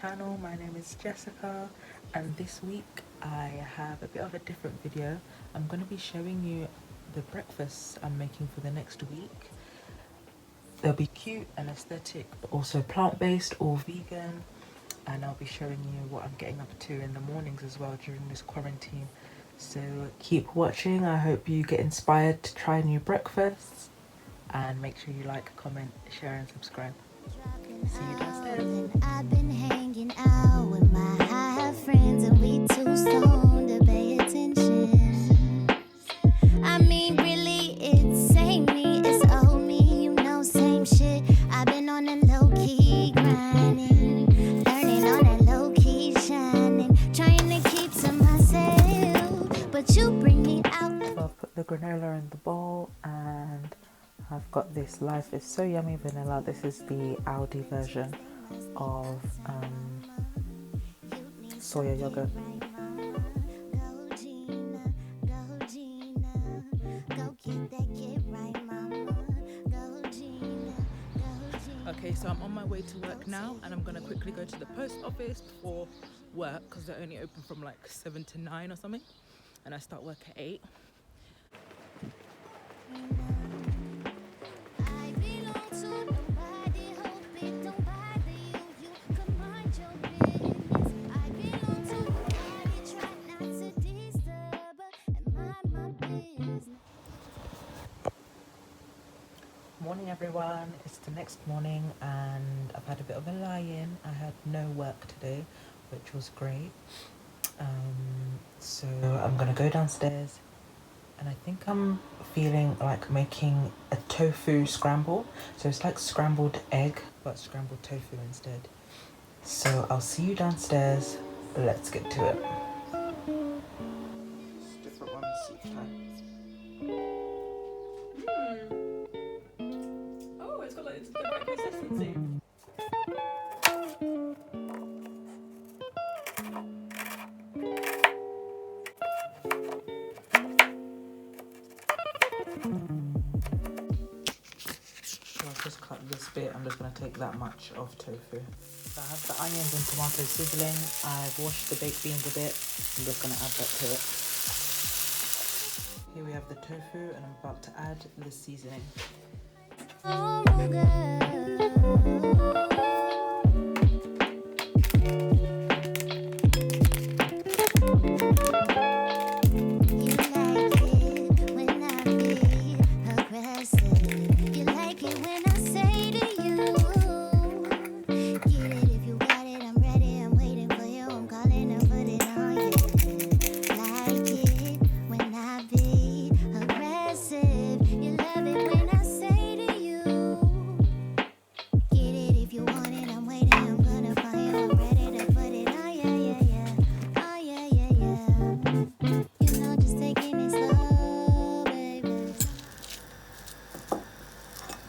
channel. My name is Jessica, and this week I have a bit of a different video. I'm going to be showing you the breakfasts I'm making for the next week. They'll be cute and aesthetic, but also plant-based or vegan, and I'll be showing you what I'm getting up to in the mornings as well during this quarantine. So keep watching. I hope you get inspired to try new breakfasts, and make sure you like, comment, share and subscribe. See you downstairs. I've been hanging out with my high friends, and we too stoned to pay attention. I mean, really, it's same me, it's old me, you know, same shit. I've been on a low key grinding, learning on that low key shining, trying to keep to myself, but you bring me out. So I've put the granola in the bowl, and I've got this Life is So Yummy vanilla. This is the Aldi version of soya yogurt. Okay, so I'm on my way to work now, and I'm gonna quickly go to the post office before work because they're only open from like 7 to 9 or something, and I start work at 8. Morning everyone, it's the next morning and I've had a bit of a lie-in. I had no work today, which was great. So I'm gonna go downstairs, and I think I'm feeling like making a tofu scramble. So it's like scrambled egg, but scrambled tofu instead. So I'll see you downstairs. Let's get to it. Different ones each time. Oh, it's got like the right consistency. I'll just cut this bit. I'm just going to take that much of tofu. So I have the onions and tomatoes sizzling. I've washed the baked beans a bit. I'm just going to add that to it. Here we have the tofu, and I'm about to add the seasoning. Oh, girl.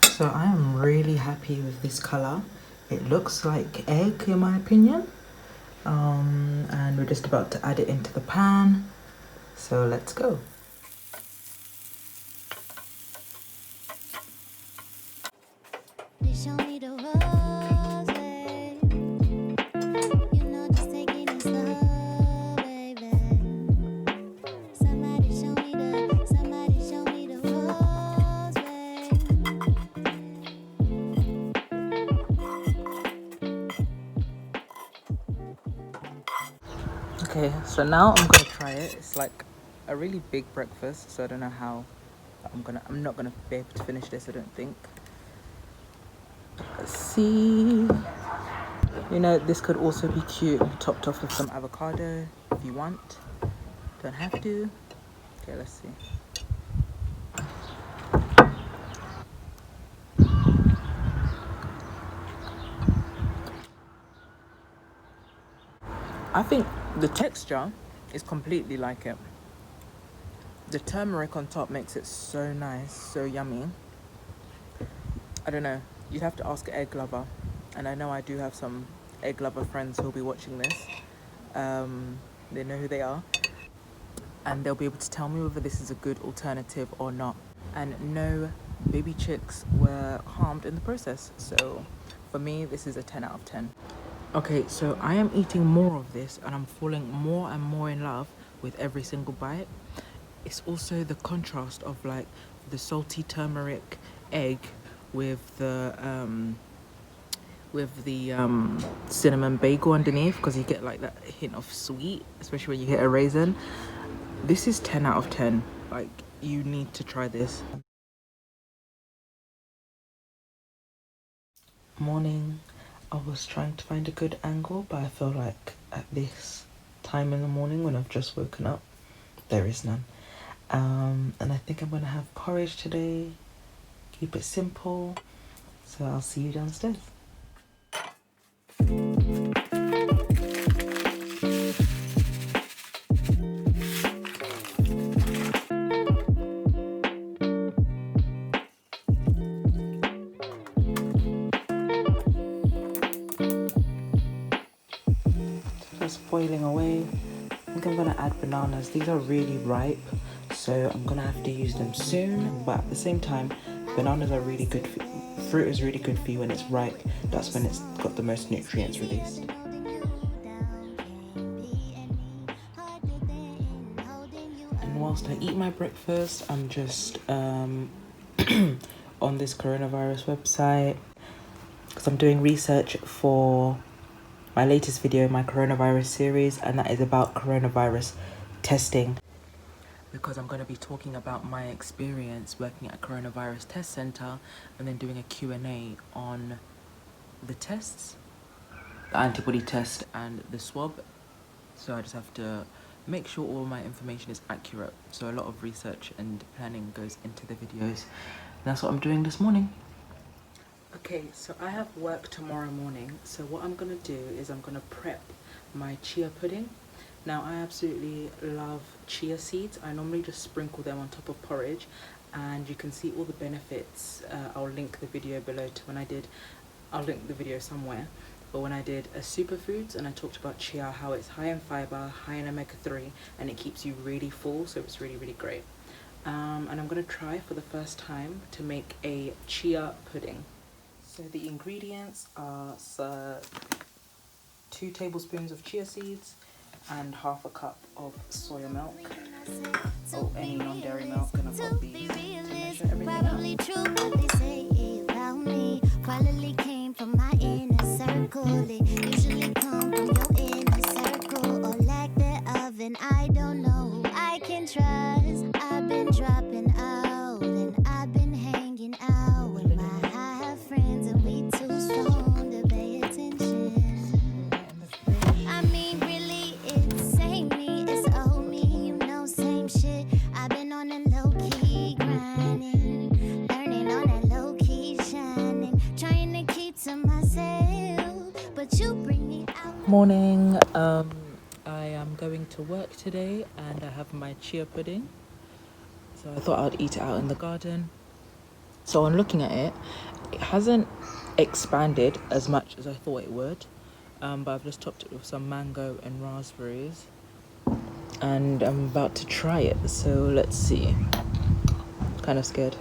So I am really happy with this colour. It looks like egg in my opinion. And we're just about to add it into the pan. So let's go. Show me the rose, babe. You know, just taking it slow, baby. Somebody show me the rose, babe. Okay, so now I'm gonna try it. It's like a really big breakfast, so I don't know how I'm not gonna be able to finish this, I don't think. Let's see. You know, this could also be cute and topped off with some avocado if you want. Don't have to. Okay, let's see. I think the texture is completely like it. The turmeric on top makes it so nice, so yummy. I don't know. You'd have to ask an egg lover, and I know I do have some egg lover friends who'll be watching this. They know who they are, and they'll be able to tell me whether this is a good alternative or not. And no baby chicks were harmed in the process, so for me this is a 10 out of 10. Okay, so I am eating more of this and I'm falling more and more in love with every single bite. It's also the contrast of like the salty turmeric egg with the cinnamon bagel underneath, because you get like that hint of sweet, especially when you hit a raisin. This is 10 out of 10. Like, you need to try this. Morning. I was trying to find a good angle, but I feel like at this time in the morning when I've just woken up, there is none. And I think I'm gonna have porridge today. Keep it simple. So I'll see you downstairs. Just boiling away. I think I'm gonna add bananas. These are really ripe, so I'm gonna have to use them soon. But at the same time, bananas are really good. Fruit is really good for you when it's ripe. That's when it's got the most nutrients released. And whilst I eat my breakfast, I'm just on this coronavirus website because I'm doing research for my latest video in my coronavirus series, and that is about coronavirus testing, because I'm going to be talking about my experience working at a coronavirus test center and then doing a Q&A on the tests, the antibody test and the swab. So I just have to make sure all my information is accurate. So a lot of research and planning goes into the videos. That's what I'm doing this morning. Okay, so I have work tomorrow morning, so what I'm gonna do is I'm gonna prep my chia pudding. Now, I absolutely love chia seeds. I normally just sprinkle them on top of porridge, and you can see all the benefits. I'll link the video below to when I did, I'll link the video somewhere, but when I did a superfoods and I talked about chia, how it's high in fiber, high in omega-3, and it keeps you really full, so it's really, really great. And I'm gonna try for the first time to make a chia pudding. So the ingredients are 2 tablespoons of chia seeds and half a cup of soya milk, or any non-dairy milk, and I've got these to measure everything Probably came from my inner circle. It usually come from your inner circle, or lack thereof, and I don't know who I can trust. I've been dropping out and I've been hanging out with my high friends, and we too strong to pay attention. I mean, really, it's same me, it's old me, you know, same shit. I've been on a low-key grinding, learning on that low-key shining, trying to keep to myself, but you bring me out. Morning. I am going to work today and I have my chia pudding, so I thought I'd eat it out in the garden. So on looking at it, it hasn't expanded as much as I thought it would, but I've just topped it with some mango and raspberries, and I'm about to try it, so let's see. Kind of scared.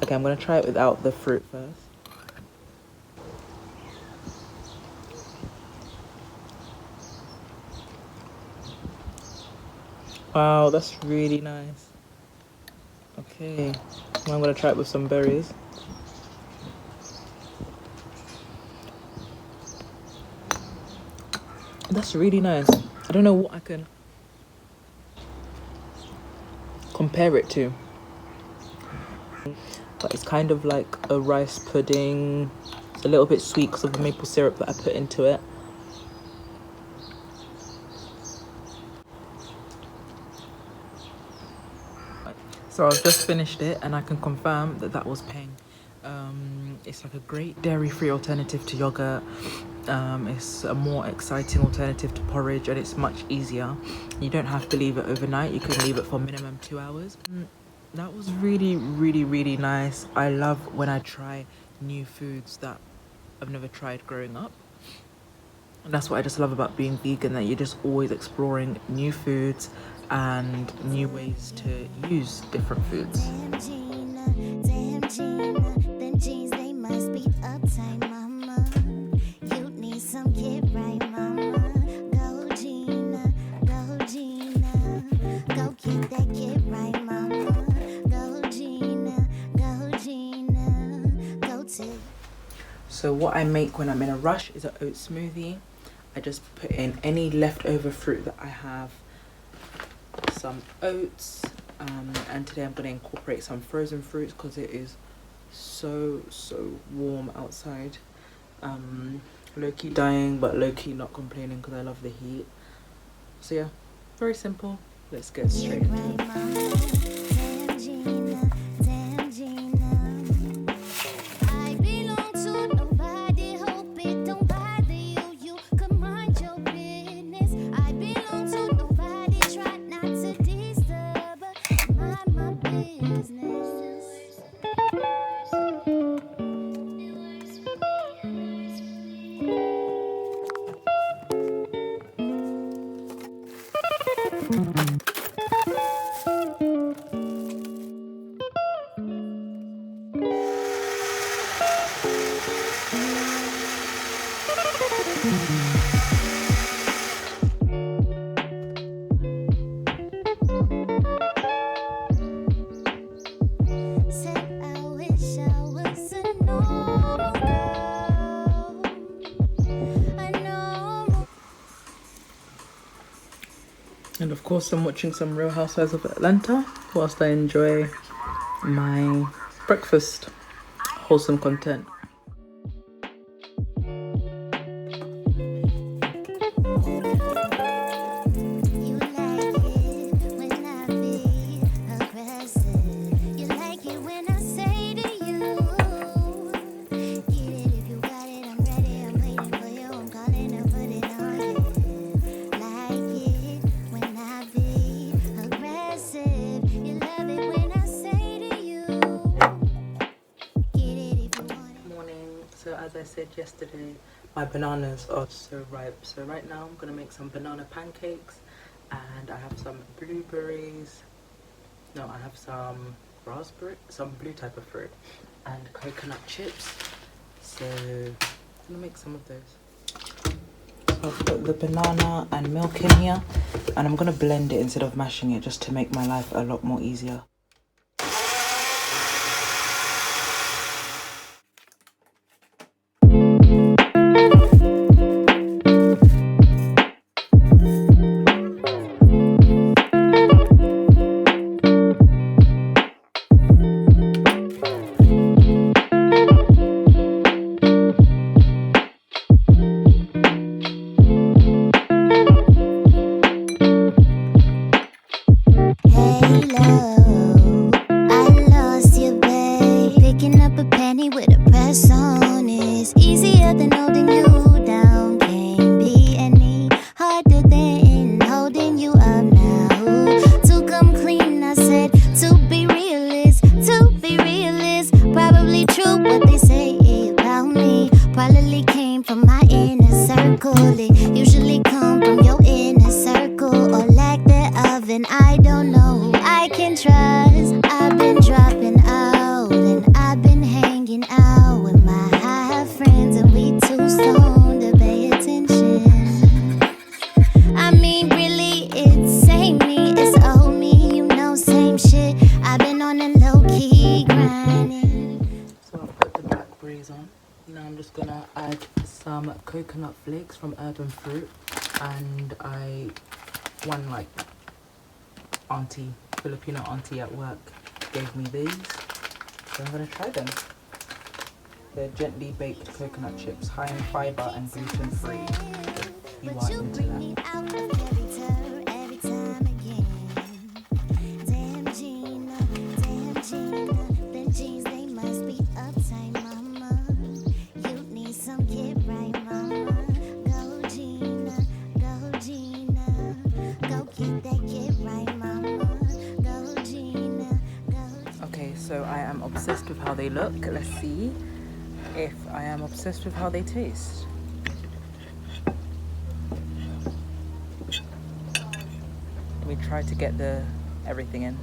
Okay, I'm gonna try it without the fruit first. Wow, that's really nice. Okay, now I'm gonna try it with some berries. That's really nice. I don't know what I can compare it to, but it's kind of like a rice pudding. It's a little bit sweet because of the maple syrup that I put into it. So I've just finished it and I can confirm that that was peng. It's like a great dairy-free alternative to yogurt. It's a more exciting alternative to porridge, and it's much easier. You don't have to leave it overnight. You can leave it for minimum 2 hours. That was really, really, really nice. I love when I try new foods that I've never tried growing up. And that's what I just love about being vegan, that you're just always exploring new foods and new ways to use different foods. Damn Gina, them jeans, they must be uptight, mama. You need some kid right So what I make when I'm in a rush is an oat smoothie. I just put in any leftover fruit that I have, some oats, and today I'm going to incorporate some frozen fruits because it is so warm outside. Low-key dying, but low-key not complaining because I love the heat. So yeah, very simple. Let's get straight into it. And of course I'm watching some Real Housewives of Atlanta whilst I enjoy my breakfast. Wholesome content. As I said yesterday, my bananas are so ripe. So right now I'm gonna make some banana pancakes, and I have some blueberries. No, I have some raspberry, some blue type of fruit, and coconut chips. So I'm gonna make some of those. So I've put the banana and milk in here, and I'm gonna blend it instead of mashing it just to make my life a lot more easier. Coconut flakes from Urban Fruit, and one like auntie, Filipino auntie at work gave me these, so I'm gonna try them. They're gently baked coconut chips, high in fiber and gluten free. You are into that. So I am obsessed with how they look. Let's see if I am obsessed with how they taste. Let me try to get everything in.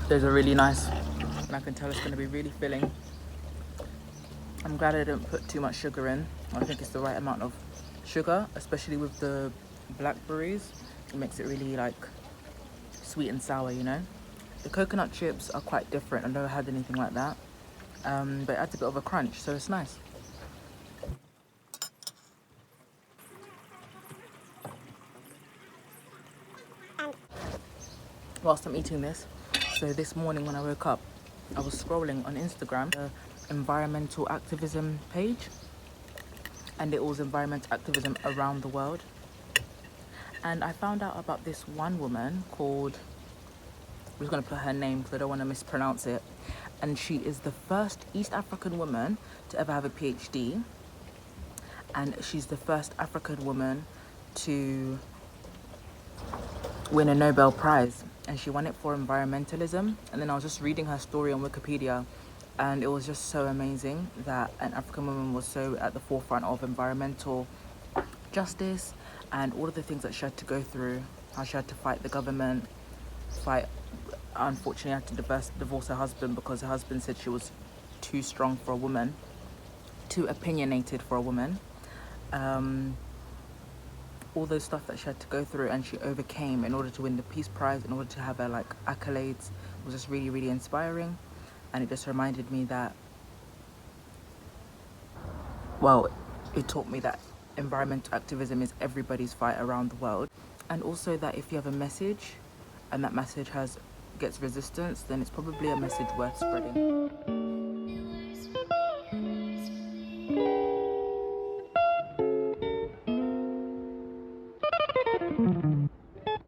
Those are really nice, and I can tell it's going to be really filling. I'm glad I didn't put too much sugar in. I think it's the right amount of sugar, especially with the blackberries. It makes it really like sweet and sour, you know. The coconut chips are quite different. I've never had anything like that, but it adds a bit of a crunch, so it's nice. Whilst I'm eating this, so this morning when I woke up, I was scrolling on Instagram, the environmental activism page, and it was environmental activism around the world. And I found out about this one woman called, I'm just going to put her name because I don't want to mispronounce it. And she is the first East African woman to ever have a PhD. And she's the first African woman to win a Nobel Prize. And she won it for environmentalism. And then I was just reading her story on Wikipedia. And it was just so amazing that an African woman was so at the forefront of environmental justice and all of the things that she had to go through, how she had to fight the government, unfortunately had to divorce her husband because her husband said she was too strong for a woman, too opinionated for a woman. All those stuff that she had to go through and she overcame in order to win the Peace Prize, in order to have her like accolades. It was just really, really inspiring. And it just reminded me that, well, it taught me that environmental activism is everybody's fight around the world. And also that if you have a message and that message gets resistance, then it's probably a message worth spreading.